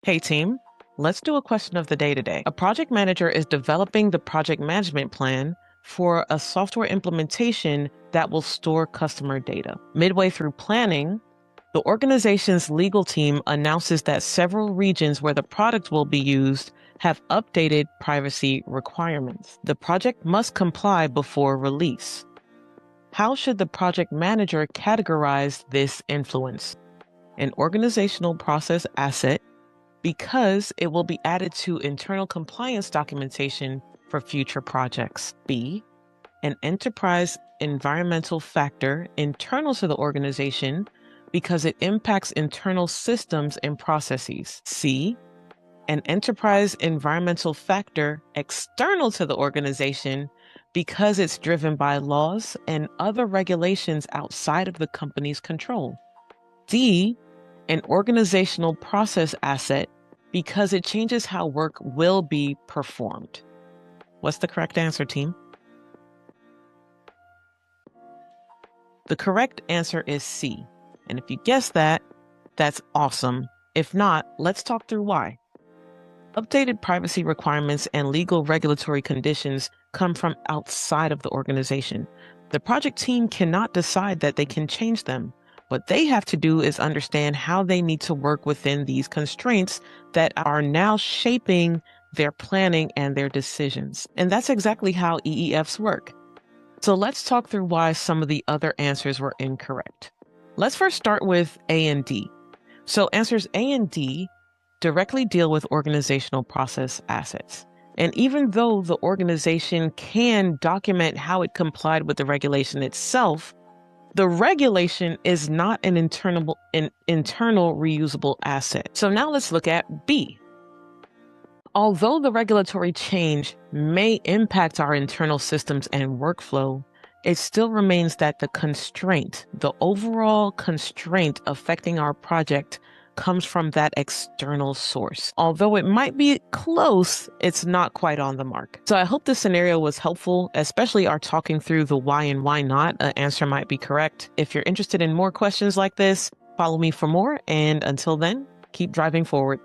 Hey team, let's do a question of the day today. A project manager is developing the project management plan for a software implementation that will store customer data. Midway through planning, the organization's legal team announces that several regions where the product will be used have updated privacy requirements. The project must comply before release. How should the project manager categorize this influence? An organizational process asset, because it will be added to internal compliance documentation for future projects. B, an enterprise environmental factor internal to the organization because it impacts internal systems and processes. C, an enterprise environmental factor external to the organization because it's driven by laws and other regulations outside of the company's control. D, an organizational process asset because it changes how work will be performed. What's the correct answer, team? The correct answer is C. And if you guessed that, that's awesome. If not, let's talk through why. Updated privacy requirements and legal regulatory conditions come from outside of the organization. The project team cannot decide that they can change them. What they have to do is understand how they need to work within these constraints that are now shaping their planning and their decisions. And that's exactly how EEFs work. So let's talk through why some of the other answers were incorrect. Let's first start with A and D. So answers A and D directly deal with organizational process assets. And even though the organization can document how it complied with the regulation itself, the regulation is not an internal reusable asset. So now let's look at B. Although the regulatory change may impact our internal systems and workflow, it still remains that the overall constraint affecting our project comes from that external source. Although it might be close, it's not quite on the mark. So I hope this scenario was helpful, especially our talking through the why and why not. An answer might be correct. If you're interested in more questions like this, follow me for more. And until then, keep driving forward.